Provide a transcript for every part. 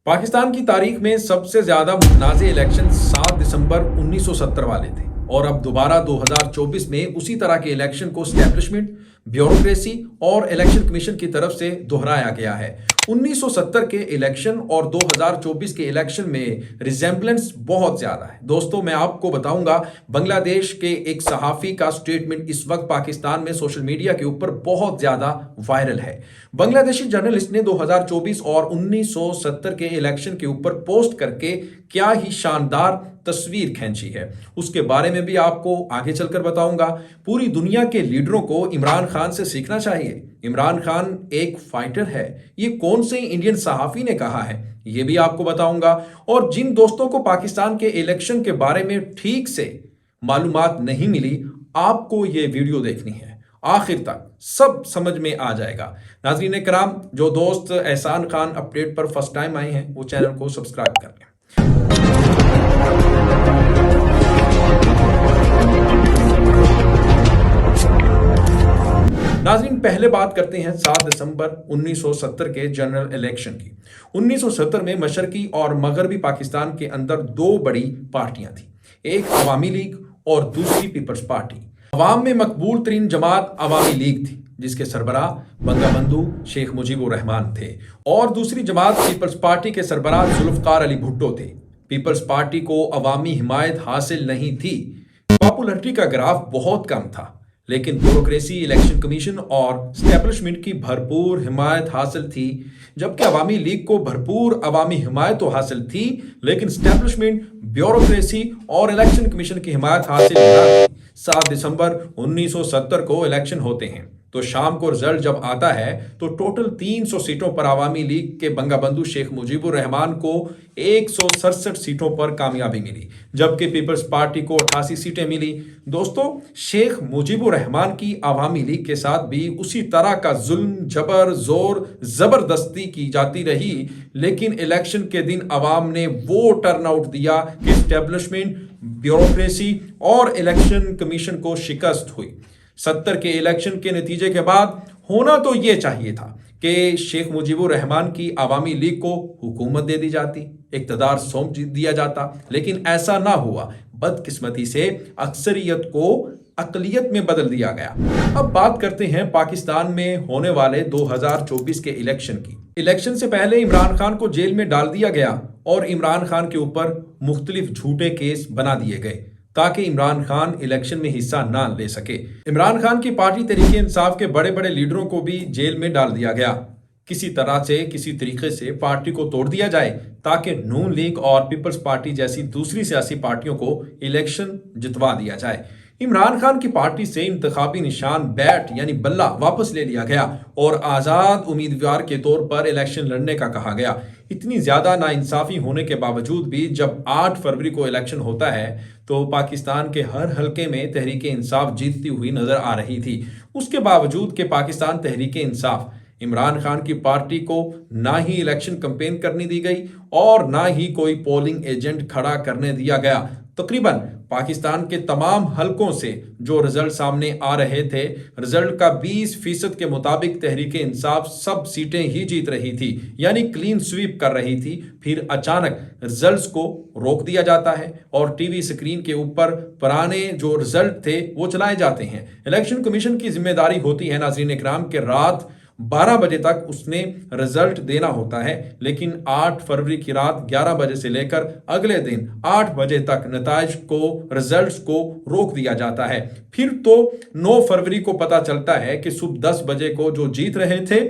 पाकिस्तान की तारीख में सबसे ज्यादा मुतनाज़ इलेक्शन 7 दिसंबर 1970 वाले थे और अब दोबारा 2024 में उसी तरह के इलेक्शन को स्टैब्लिशमेंट, ब्यूरोक्रेसी और इलेक्शन कमीशन की तरफ से दोहराया गया है। 1970 के इलेक्शन और 2024 के इलेक्शन में रिजेंबलेंस बहुत ज्यादा है। दोस्तों, मैं आपको बताऊंगा, बांग्लादेश के एक सहाफी का स्टेटमेंट इस वक्त पाकिस्तान में सोशल मीडिया के ऊपर बहुत ज्यादा वायरल है। बांग्लादेशी जर्नलिस्ट ने 2024 और 1970 के इलेक्शन के ऊपर पोस्ट करके क्या ही शानदार तस्वीर खींची है, उसके बारे में भी आपको आगे चलकर बताऊंगा। पूरी दुनिया के लीडरों को इमरान खान से सीखना चाहिए। इमरान खान एक फाइटर है, ये कौन से इंडियन सहाफी ने कहा है, ये भी आपको बताऊंगा। और जिन दोस्तों को पाकिस्तान के इलेक्शन के बारे में ठीक से मालूमात नहीं मिली, आपको ये वीडियो देखनी है, आखिर तक सब समझ में आ जाएगा। नाज़रीन कराम, जो दोस्त एहसान खान अपडेट पर फर्स्ट टाइम आए हैं वो चैनल को सब्सक्राइब कर लें। नाज़रीन, पहले बात करते हैं 7 दिसंबर 1970 के जनरल इलेक्शन की। 1970 में मशरकी और मगरबी पाकिस्तान के अंदर दो बड़ी पार्टियां थी, एक अवामी लीग और दूसरी पीपल्स पार्टी। अवाम में मकबूल तरीन जमात अवामी लीग थी, जिसके सरबराह बंगबंधु शेख मुजीबुर रहमान थे, और दूसरी जमात पीपल्स पार्टी के सरबराह जुल्फकार अली भुट्टो थे। पीपल्स पार्टी को अवामी हिमायत हासिल नहीं थी, पॉपुलरिटी का ग्राफ बहुत कम था, लेकिन ब्यूरोक्रेसी, इलेक्शन कमीशन और स्टैब्लिशमेंट की भरपूर हिमायत हासिल थी। जबकि अवामी लीग को भरपूर अवामी हिमायत तो हासिल थी, लेकिन स्टैब्लिशमेंट, ब्यूरोक्रेसी और इलेक्शन कमीशन की हिमायत हासिल न थी। 7 दिसंबर 1970 को इलेक्शन होते हैं, तो शाम को रिजल्ट जब आता है तो टोटल 300 सीटों पर अवामी लीग के बंगबंधु शेख मुजीबुर रहमान को 167 सीटों पर कामयाबी मिली, जबकि पीपल्स पार्टी को 88 सीटें मिली। दोस्तों, शेख मुजीबुर रहमान की अवामी लीग के साथ भी उसी तरह का जुल्म, जबर, जोर, जबरदस्ती की जाती रही, लेकिन इलेक्शन के दिन अवाम ने वो टर्नआउट दिया कि स्टैब्लिशमेंट, ब्यूरोक्रेसी और इलेक्शन कमीशन को शिकस्त हुई। 70 के इलेक्शन के नतीजे के बाद होना तो ये चाहिए था कि शेख मुजीबुर रहमान की अवामी लीग को हुकूमत दे दी जाती, इक़्तिदार सौंप दिया जाता, लेकिन ऐसा ना हुआ। बदकिस्मती से अक्सरियत को अकलियत में बदल दिया गया। अब बात करते हैं पाकिस्तान में होने वाले 2024 के इलेक्शन की। इलेक्शन से पहले इमरान खान को जेल में डाल दिया गया और इमरान खान के ऊपर मुख्तलिफ झूठे केस बना दिए गए ताकि इमरान खान इलेक्शन में हिस्सा ना ले सके। इमरान खान की पार्टी तहरीके इंसाफ के बड़े बड़े लीडरों को भी जेल में डाल दिया गया। किसी तरह से, किसी तरीके से पार्टी को तोड़ दिया जाए ताकि नून लीग और पीपल्स पार्टी जैसी दूसरी सियासी पार्टियों को इलेक्शन जितवा दिया जाए। इमरान खान की पार्टी से इंतखाबी निशान बैट यानी बल्ला वापस ले लिया गया और आज़ाद उम्मीदवार के तौर पर इलेक्शन लड़ने का कहा गया। इतनी ज़्यादा नाइंसाफ़ी होने के बावजूद भी जब 8 फरवरी को इलेक्शन होता है तो पाकिस्तान के हर हलके में तहरीके इंसाफ जीतती हुई नज़र आ रही थी। उसके बावजूद कि पाकिस्तान तहरीके इंसाफ, इमरान खान की पार्टी को ना ही इलेक्शन कैंपेन करने दी गई और ना ही कोई पोलिंग एजेंट खड़ा करने दिया गया। तकरीबन पाकिस्तान के तमाम हलकों से जो रिजल्ट सामने आ रहे थे, रिजल्ट का 20% के मुताबिक तहरीके इंसाफ सब सीटें ही जीत रही थी, यानी क्लीन स्वीप कर रही थी। फिर अचानक रिजल्ट्स को रोक दिया जाता है और टीवी स्क्रीन के ऊपर पुराने जो रिजल्ट थे वो चलाए जाते हैं। इलेक्शन कमीशन की जिम्मेदारी होती है नाज़रीन इकराम के रात 12 बजे तक उसने रिजल्ट देना होता है, लेकिन 8 फरवरी की रात 11 बजे से लेकर अगले दिन 8 बजे तक नताइज को, रिजल्ट्स को रोक दिया जाता है। फिर तो 9 फरवरी को पता चलता है कि सुबह 10 बजे को जो जीत रहे थे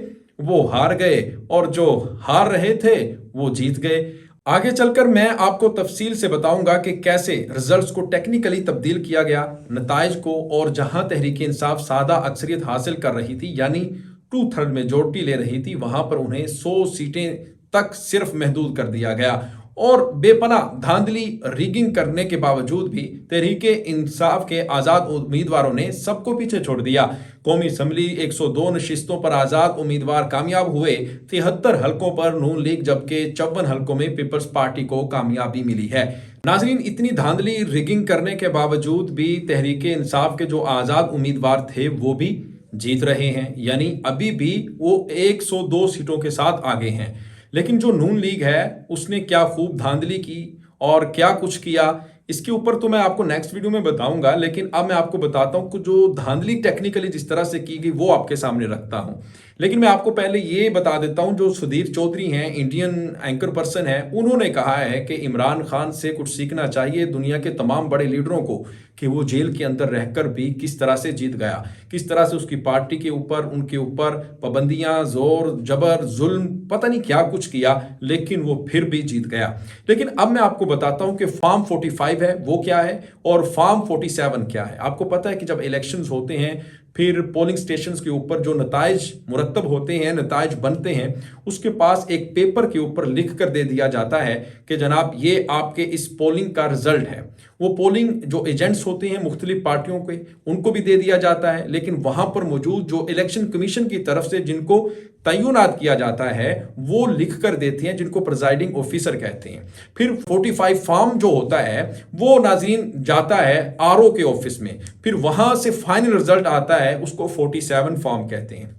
वो हार गए और जो हार रहे थे वो जीत गए। आगे चलकर मैं आपको तफसील से बताऊंगा कि कैसे रिजल्ट्स को टेक्निकली तब्दील किया गया, नताइज को, और जहां तहरीक इंसाफ सादा अक्सरियत हासिल कर रही थी यानी 2/3 मेजोरिटी ले रही थी, वहां पर उन्हें 100 सीटें तक सिर्फ महदूद कर दिया गया। और बेपनाह धांधली, रिगिंग करने के बावजूद भी तहरीके इंसाफ के आज़ाद उम्मीदवारों ने सबको पीछे छोड़ दिया। कौमी असम्बली 102 नशिस्तों पर आज़ाद उम्मीदवार कामयाब हुए, 73 हलकों पर नून लीग, जबकि 54 हलकों में पीपल्स पार्टी को कामयाबी मिली है। नाज़रीन, इतनी धांधली, रिगिंग करने के बावजूद भी तहरीके इंसाफ के जो आज़ाद उम्मीदवार थे वो भी जीत रहे हैं, यानी अभी भी वो 102 सीटों के साथ आगे हैं। लेकिन जो नून लीग है उसने क्या खूब धांधली की और क्या कुछ किया, इसके ऊपर तो मैं आपको नेक्स्ट वीडियो में बताऊंगा। लेकिन अब मैं आपको बताता हूं कि जो धांधली टेक्निकली जिस तरह से की गई वो आपके सामने रखता हूं। लेकिन मैं आपको पहले ये बता देता हूं, जो सुधीर चौधरी हैं, इंडियन एंकर पर्सन है, उन्होंने कहा है कि इमरान खान से कुछ सीखना चाहिए दुनिया के तमाम बड़े लीडरों को कि वो जेल के अंदर रहकर भी किस तरह से जीत गया, किस तरह से उसकी पार्टी के ऊपर, उनके ऊपर पाबंदियां, जोर जबर, जुल्म, पता नहीं क्या कुछ किया, लेकिन वो फिर भी जीत गया। लेकिन अब मैं आपको बताता हूं कि फॉर्म 45 है वो क्या है और फॉर्म 47 क्या है। आपको पता है कि जब इलेक्शंस होते हैं फिर पोलिंग स्टेशंस के ऊपर जो नताइज मुरतब होते हैं, नताइज बनते हैं, उसके पास एक पेपर के ऊपर लिख कर दे दिया जाता है कि जनाब ये आपके इस पोलिंग का रिजल्ट है। वो पोलिंग जो एजेंट्स होते हैं मुख्तलिफ पार्टियों के, उनको भी दे दिया जाता है, लेकिन वहां पर मौजूद जो इलेक्शन कमीशन की तरफ से जिनको तैनात किया जाता है वो लिख कर देते हैं, जिनको प्रिजाइडिंग ऑफिसर कहते हैं। फिर 45 फॉर्म जो होता है वो नाज़रीन जाता है आरओ के ऑफिस में, फिर वहां से फाइनल रिजल्ट आता है, उसको 47 फॉर्म कहते हैं।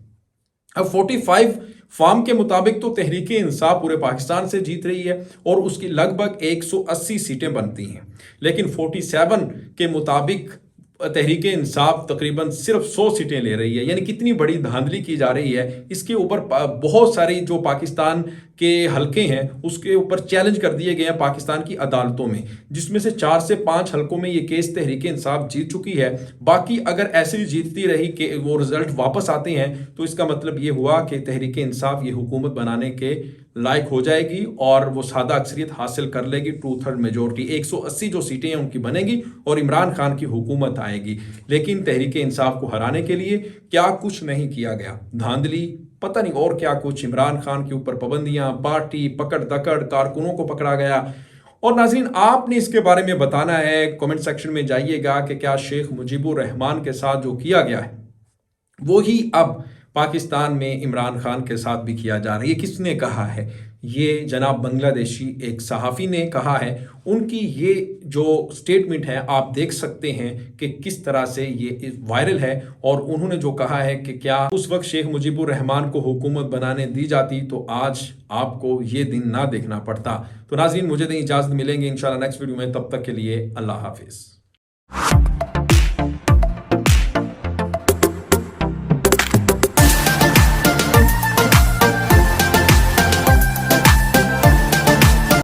अब 45 फॉर्म के मुताबिक तो तहरीक इंसाफ पूरे पाकिस्तान से जीत रही है और उसकी लगभग 180 सीटें बनती हैं, लेकिन 47 के मुताबिक तहरीक इंसाफ तकरीबन सिर्फ 100 सीटें ले रही है। यानी कितनी बड़ी धांधली की जा रही है, इसके ऊपर बहुत सारी जो पाकिस्तान के हलके हैं उसके ऊपर चैलेंज कर दिए गए हैं पाकिस्तान की अदालतों में, जिसमें से 4 से 5 हलकों में ये केस तहरीक इंसाफ जीत चुकी है। बाकी अगर ऐसे ही जीतती रही कि वो रिजल्ट वापस आते हैं तो इसका मतलब ये हुआ कि तहरीक इंसाफ ये हुकूमत बनाने के लायक हो जाएगी और वो सादा अक्सरियत हासिल कर लेगी, 2/3 मेजोरिटी, 180 जो सीटें हैं उनकी बनेगी और इमरान खान की हुकूमत आएगी। लेकिन तहरीक इंसाफ को हराने के लिए क्या कुछ नहीं किया गया, धांधली, पता नहीं और क्या कुछ, इमरान खान के ऊपर पाबंदियां, पार्टी पकड़ दकड़, कारकुनों को पकड़ा गया। और नाज़रीन आपने इसके बारे में बताना है, कमेंट सेक्शन में जाइएगा कि क्या शेख मुजीबुर रहमान के साथ जो किया गया है वो ही अब पाकिस्तान में इमरान खान के साथ भी किया जा रहा है। ये किसने कहा है? ये जनाब बांग्लादेशी एक सहाफ़ी ने कहा है। उनकी ये जो स्टेटमेंट है आप देख सकते हैं कि किस तरह से ये वायरल है। और उन्होंने जो कहा है कि क्या उस वक्त शेख मुजीबुर रहमान को हुकूमत बनाने दी जाती तो आज आपको ये दिन ना देखना पड़ता। तो नाज़रीन मुझे दें इजाज़त, मिलेंगे इंशाल्लाह नेक्स्ट वीडियो में, तब तक के लिए अल्लाह हाफिज़।